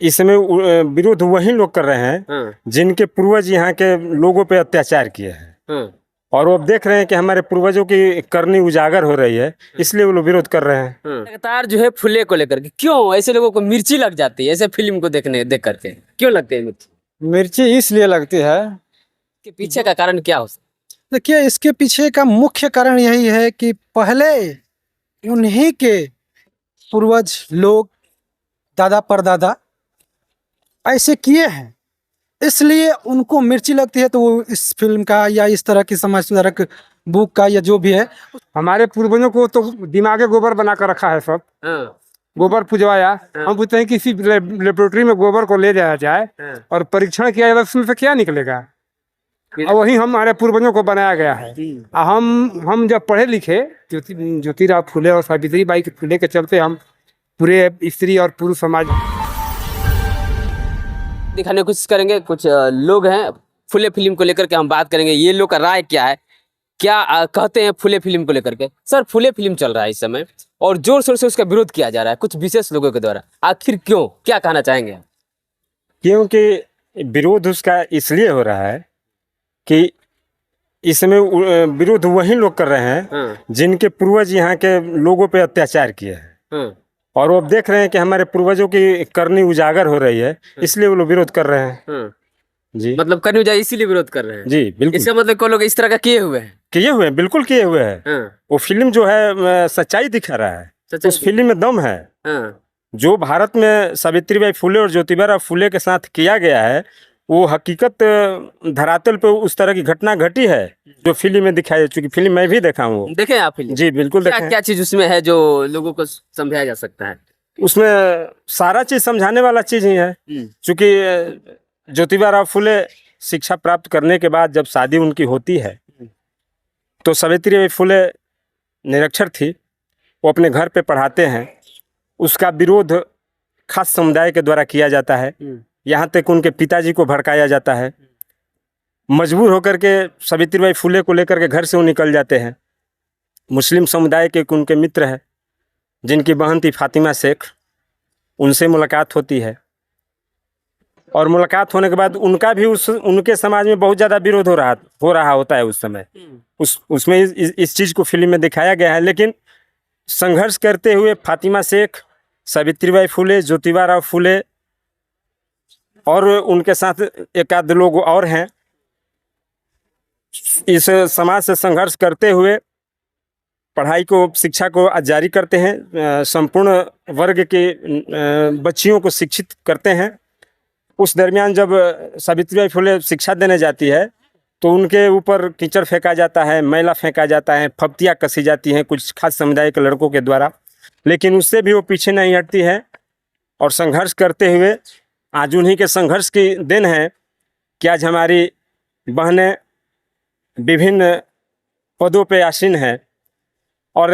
इसमें विरोध वही लोग कर रहे हैं जिनके पूर्वज यहाँ के लोगों पे अत्याचार किए हैं, और वो अब देख रहे हैं कि हमारे पूर्वजों की करनी उजागर हो रही है, इसलिए वो लोग विरोध कर रहे हैं। लगातार जो है फुले को लेकर के क्यों ऐसे लोगों को मिर्ची लग जाती है ऐसे फिल्म को देख करके क्यों लगती है मिर्ची? मिर्ची इसलिए लगती है के पीछे का कारण क्या हो सकता है? देखिए, इसके पीछे का मुख्य कारण यही है कि पहले उन्हीं के पूर्वज लोग, दादा परदादा ऐसे किए हैं, इसलिए उनको मिर्ची लगती है। तो वो इस फिल्म का या इस तरह की समाज सुधारक बुक का या जो भी है, हमारे पूर्वजों को तो दिमागे गोबर बना कर रखा है, सब गोबर पुजवाया। हम पूछते हैं किसी लेबोरेटरी में गोबर को ले जाया जाए और परीक्षण किया जाए, उसमें से क्या निकलेगा? और वही हमारे पूर्वजों को बनाया गया है। हम जब पढ़े लिखे, ज्योतिराव फुले और सावित्रीबाई के फुले के चलते हम पूरे स्त्री और पुरुष समाज दिखाने की कोशिश करेंगे। कुछ लोग हैं फुले फिल्म को लेकर के, हम बात करेंगे ये लोग का राय क्या है, क्या कहते हैं फुले फिल्म को लेकर के। सर, फुले फिल्म चल रहा है इस समय और जोर शोर से उसका विरोध किया जा रहा है कुछ विशेष लोगों के द्वारा, आखिर क्यों, क्या कहना चाहेंगे? क्योंकि विरोध उसका इसलिए हो रहा है कि इसमें विरोध वही लोग कर रहे हैं जिनके पूर्वज यहाँ के लोगों पे अत्याचार किए हैं, और वो अब देख रहे हैं कि हमारे पूर्वजों की करनी उजागर हो रही है, इसलिए वो लोग विरोध कर रहे हैं। जी, मतलब करनी जाए इसीलिए विरोध कर रहे हैं। जी बिल्कुल। इसका मतलब कोई लोग इस तरह का किए हुए हैं, बिल्कुल किए हुए हैं। वो फिल्म जो है सच्चाई दिखा रहा है, उस फिल्म में दम है। जो भारत में सावित्रीबाई फुले और ज्योतिबा फुले के साथ किया गया है, वो हकीकत धरातल पे उस तरह की घटना घटी है जो फिल्म में दिखाई। चूंकि फिल्म मैं भी देखा हूँ। देखे आप फिल्म? जी बिल्कुल देखे। क्या चीज उसमें है जो लोगों को समझाया जा सकता है? उसमें सारा चीज समझाने वाला चीज ही है। चूंकि ज्योतिबा फुले शिक्षा प्राप्त करने के बाद जब शादी उनकी होती है, तो सावित्रीबाई फुले निरक्षर थी, वो अपने घर पे पढ़ाते हैं। उसका विरोध खास समुदाय के द्वारा किया जाता है, यहाँ तक उनके पिताजी को भड़काया जाता है। मजबूर होकर के सावित्रीबाई फुले को लेकर के घर से वो निकल जाते हैं। मुस्लिम समुदाय के उनके मित्र हैं जिनकी बहन थी फातिमा शेख, उनसे मुलाकात होती है, और मुलाकात होने के बाद उनका भी उनके समाज में बहुत ज़्यादा विरोध हो रहा होता है उस समय। उसमें इस चीज़ को फिल्म में दिखाया गया है। लेकिन संघर्ष करते हुए फातिमा शेख, सावित्रीबाई फुले, ज्योतिबा फुले और उनके साथ एक आध लोग और हैं, इस समाज से संघर्ष करते हुए पढ़ाई को, शिक्षा को जारी करते हैं। संपूर्ण वर्ग के बच्चियों को शिक्षित करते हैं। उस दरमियान जब सावित्रीबाई फुले शिक्षा देने जाती है, तो उनके ऊपर कीचड़ फेंका जाता है, मैला फेंका जाता है, फप्तियाँ कसी जाती हैं कुछ खास समुदाय के लड़कों के द्वारा। लेकिन उससे भी वो पीछे नहीं हटती है और संघर्ष करते हुए, आज उन्हीं के संघर्ष की देन है कि आज हमारी बहनें विभिन्न पदों पे आसीन हैं। और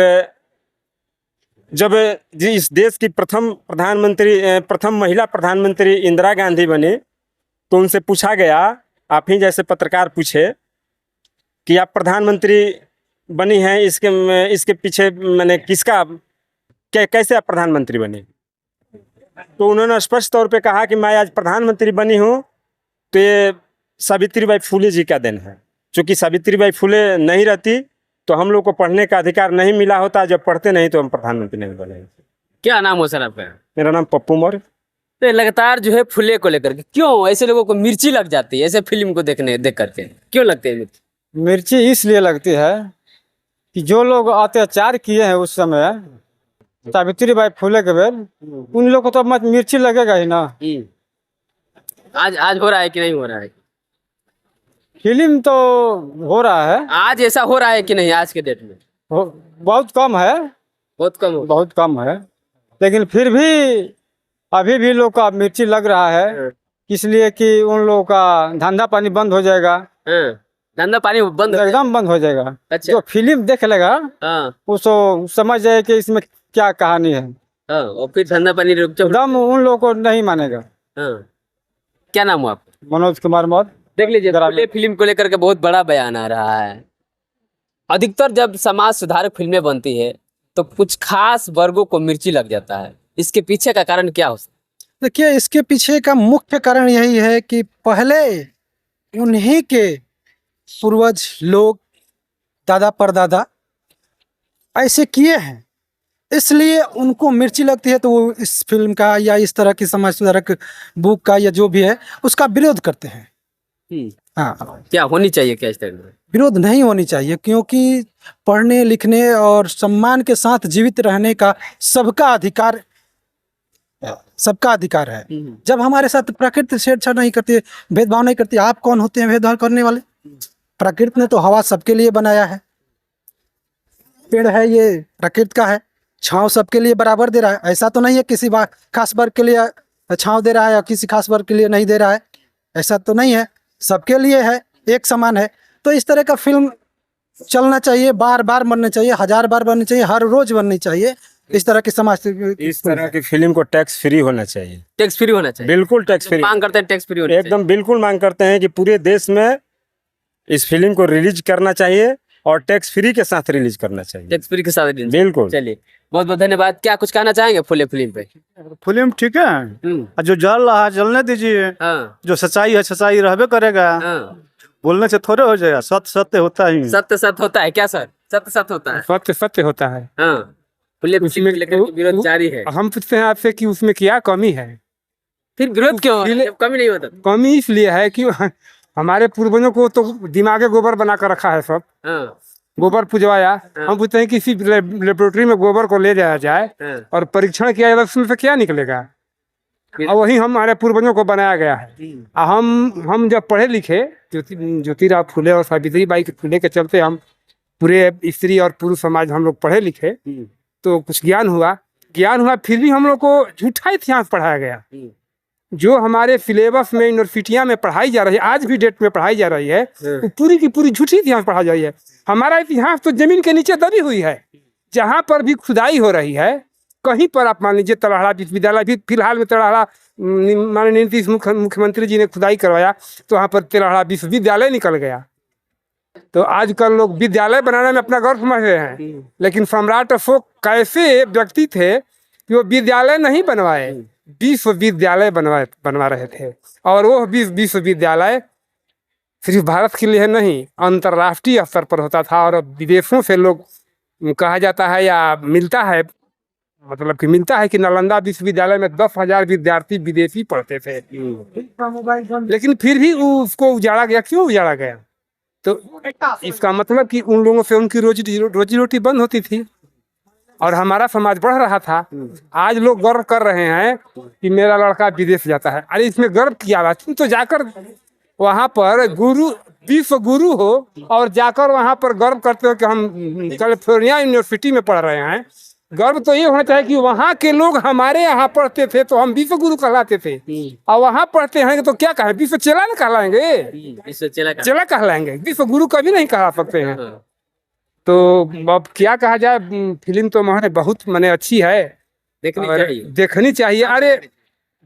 जब इस देश की प्रथम महिला प्रधानमंत्री इंदिरा गांधी बनी, तो उनसे पूछा गया, आप ही जैसे पत्रकार पूछे कि आप प्रधानमंत्री बनी हैं, इसके पीछे मैंने किसका, कैसे आप प्रधानमंत्री बनी? तो उन्होंने स्पष्ट तौर पे कहा कि मैं आज प्रधानमंत्री बनी हूँ तो ये सावित्रीबाई फुले जी का दिन है। क्योंकि सावित्रीबाई फुले नहीं रहती तो हम लोग को पढ़ने का अधिकार नहीं मिला होता। जब पढ़ते नहीं तो हम प्रधानमंत्री नहीं बने। क्या नाम हो सर आपका? मेरा नाम पप्पू मौर्य। तो लगातार जो है फुले को लेकर के क्यों ऐसे लोगों को मिर्ची लग जाती है ऐसे फिल्म को देख करके क्यों लगती है मिर्ची? मिर्ची इसलिए लगती है कि जो लोग अत्याचार किए हैं उस समय सावित्रीबाई फुले के बेर, उन लोग को तो मिर्ची लगेगा ही ना। आज हो रहा है कि नहीं हो रहा है? फिल्म तो हो रहा है। आज ऐसा हो रहा है कि नहीं आज के डेट में? बहुत कम है, बहुत कम है। लेकिन फिर भी अभी भी लोग का मिर्ची लग रहा है, इसलिए कि उन लोगों का धंधा पानी बंद हो जाएगा। धंधा पानी बंद एकदम बंद हो जाएगा। अच्छा। जो फिल्म देख लेगा उसको समझ जाए कि इसमें क्या कहानी है। और फिर धंधा पानी रुक जाए, एकदम उन लोगों को नहीं मानेगा। क्या नाम हुआ आपका? मनोज कुमार मौर्य। देख लीजिए, फुले फिल्म को लेकर के बहुत बड़ा बयान आ रहा है। अधिकतर जब समाज सुधारक फिल्में बनती है तो कुछ खास वर्गों को मिर्ची लग जाता है, इसके पीछे का कारण क्या हो सकता है? देखिए, इसके पीछे का मुख्य कारण यही है कि पहले उन्हीं के पूर्वज लोग, दादा परदादा ऐसे किए हैं, इसलिए उनको मिर्ची लगती है तो वो इस फिल्म का या इस तरह की समाज सुधारक बुक का या जो भी है उसका विरोध करते हैं। हम्म, हाँ, क्या होनी चाहिए क्या इस तरह में? विरोध नहीं होनी चाहिए, क्योंकि पढ़ने लिखने और सम्मान के साथ जीवित रहने का सबका अधिकार है। जब हमारे साथ प्रकृति छेड़छाड़ नहीं करती है, भेदभाव नहीं करती, आप कौन होते हैं भेदभाव करने वाले? प्रकृति ने तो हवा सबके लिए बनाया है, पेड़ है ये प्रकृति का है, छांव सबके लिए बराबर दे रहा है। ऐसा तो नहीं है किसी खास वर्ग के लिए छांव दे रहा है या किसी खास वर्ग के लिए नहीं दे रहा है, ऐसा तो नहीं है, सबके लिए है, एक समान है। तो इस तरह का फिल्म चलना चाहिए, बार बार बनना चाहिए, 1000 बार बननी चाहिए, हर रोज बननी चाहिए। इस तरह की समाज, इस तरह की फिल्म को टैक्स फ्री होना चाहिए, टैक्स फ्री होना चाहिए। बिल्कुल टैक्स फ्री मांग करते हैं टैक्स फ्री होना एकदम बिल्कुल मांग करते हैं कि पूरे देश में इस फिल्म को रिलीज करना चाहिए और टैक्स फ्री के साथ रिलीज करना चाहिए, टैक्स फ्री के साथ release। बिल्कुल। चलिए, बहुत बहुत धन्यवाद। क्या कुछ कहना चाहेंगे फुले फिल्म पे? फिल्म ठीक है, और जो जल रहा है जलने दीजिए, हाँ जो सच्चाई है सच्चाई रहबे करेगा, हाँ, बोलने से थोड़े हो जाएगा, सत्य सत्य होता ही। सत्य सत्य होता है क्या सर? सत्य सत्य होता है। सत्य सत्य होता है। हाँ, फुले फिल्म को लेकर विरोध जारी है। हम पूछते हैं आपसे कि उसमें क्या कमी है? फिर विरोध क्यों है? फिल्म- जब कमी नहीं होता। कमी इसलिए है कि हमारे पूर्वजों को तो दिमागे गोबर बना कर रखा है, सब हाँ गोबर पुजवाया। हाँ। हम पूछते हैं कि किसी लेबोरेटरी में गोबर को ले जाया जाए हाँ, और परीक्षण किया जाए, उसमें से क्या निकलेगा? फिर- और वही हमारे पूर्वजों को बनाया गया है। हम जब पढ़े लिखे, ज्योतिराव फुले और सावित्रीबाई के फुले के चलते हम पूरे स्त्री और पुरुष समाज हम लोग पढ़े लिखे, तो कुछ ज्ञान हुआ, फिर भी हम लोग को झूठा इतिहास पढ़ाया गया। जो हमारे सिलेबस में यूनिवर्सिटियां में पढ़ाई जा रही है, आज भी डेट में पढ़ाई जा रही है, वो पूरी की पूरी झूठी इतिहास पढ़ाई जा रही है। हमारा इतिहास तो जमीन के नीचे दबी हुई है। जहाँ पर भी खुदाई हो रही है, कहीं पर आप मान लीजिए तलहड़ा विश्वविद्यालय भी फिलहाल में तलहड़ा माननीय नीतीश मुख्यमंत्री जी ने खुदाई करवाया, तो वहाँ पर तलहड़ा विश्वविद्यालय निकल गया। तो आजकल लोग विद्यालय बनाने में अपना गर्व समझ रहे हैं, लेकिन सम्राट अशोक कैसे व्यक्ति थे कि वो विद्यालय नहीं बनवाए, विश्वविद्यालय बनवा रहे थे। और वो विश्वविद्यालय सिर्फ भारत के लिए नहीं, अंतर्राष्ट्रीय स्तर पर होता था। और विदेशों से लोग, कहा जाता है या मिलता है, मतलब कि मिलता है कि नालंदा विश्वविद्यालय में 10,000 विद्यार्थी विदेशी पढ़ते थे। लेकिन फिर भी उसको उजाड़ा गया। क्यों उजाड़ा गया? तो इसका मतलब कि उन लोगों से उनकी रोजी रोटी बंद होती थी और हमारा समाज बढ़ रहा था। आज लोग गर्व कर रहे हैं कि मेरा लड़का विदेश जाता है। अरे इसमें गर्व किया हुआ, तुम तो जाकर वहाँ पर गुरु, विश्व गुरु हो और जाकर वहाँ पर गर्व करते हो कि हम कैलिफोर्निया यूनिवर्सिटी में पढ़ रहे हैं। गर्व तो ये होना चाहिए कि वहाँ के लोग हमारे यहाँ पढ़ते थे तो हम विश्व गुरु कहलाते थे, और वहाँ पढ़ते हैं तो क्या कहें, विश्व चेला न कहलाएंगे, इससे चला चेला कहलाएंगे, विश्व गुरु कभी नहीं कहला सकते हैं। हाँ। तो अब क्या कहा जाए, फिल्म तो मैंने बहुत मैंने अच्छी है, देखनी और चाहिए। देखनी चाहिए। अरे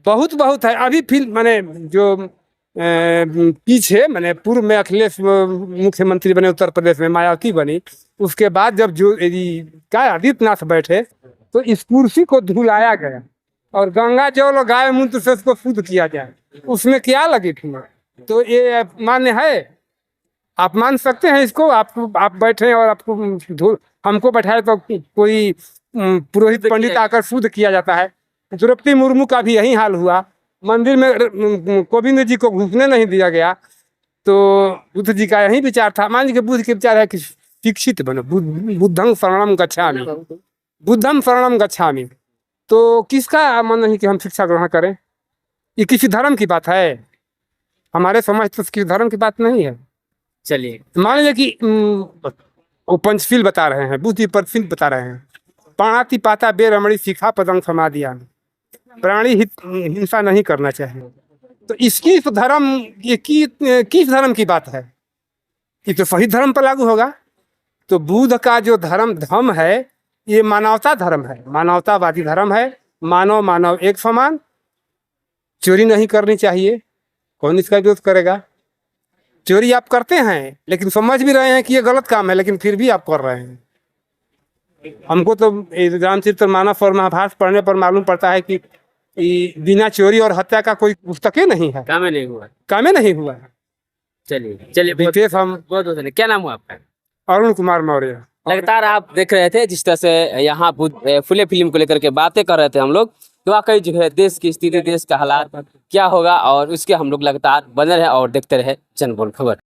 बहुत है। अभी फिल्म मैंने जो पीछे मैंने पूर्व में अखिलेश मुख्यमंत्री बने, उत्तर प्रदेश में मायावती बनी, उसके बाद जब जो क्या आदित्यनाथ बैठे तो इस कुर्सी को धुलाया गया और गंगा जल और गाय मूत्र से उसको शुद्ध किया जाए, उसमें क्या लगी थी? तो ये मान्य है, आप मान सकते हैं इसको? आप बैठे और आपको हमको बैठाए तो कोई पुरोहित पंडित आकर शुद्ध किया जाता है। द्रौपदी मुर्मू का भी यही हाल हुआ, मंदिर में कोविंद जी को घुसने नहीं दिया गया। तो बुद्ध जी का यही विचार था। मान लीजिए बुद्ध के विचार है कि शिक्षित बनो, बुद्धं शरणं गच्छामि, बुद्धं शरणं गच्छामि। तो किसका मन नहीं कि हम शिक्षा ग्रहण करें? ये किसी धर्म की बात है? हमारे समाज तो किसी धर्म की बात नहीं है। चलिए, मान लीजिए कि वो पंचशील बता रहे हैं, बुद्धि परशील बता रहे हैं, पाणाति पाता बेरमणि शिखा पदं समाधिया, प्राणी हिंसा नहीं करना चाहिए। तो इसकी धर्म, ये किस धर्म की बात है? ये तो सही धर्म पर लागू होगा। तो बुद्ध का जो धर्म है ये मानवता धर्म है, मानवतावादी धर्म है। मानव एक समान, चोरी नहीं करनी चाहिए, कौन इसका विरोध करेगा? चोरी आप करते हैं लेकिन समझ भी रहे हैं कि ये गलत काम है, लेकिन फिर भी आप कर रहे हैं। हमको तो रामचरित मानस और महाभारत पढ़ने पर मालूम पड़ता है कि ये बिना चोरी और हत्या का कोई पुस्तक ही नहीं है, काम ही नहीं हुआ। कामे नहीं हुआ है। चलिए विशेष हम बहुत बहुत धन्यवाद। क्या नाम हुआ आपका? अरुण कुमार मौर्य। लगातार आप देख रहे थे जिस तरह से यहाँ फुले फिल्म को लेकर के बातें कर रहे थे हम लोग, तो वाकई जो है देश की स्थिति, देश का हालात क्या होगा, और उसके हम लोग लगातार बने रहे और देखते रहे जनबोल खबर।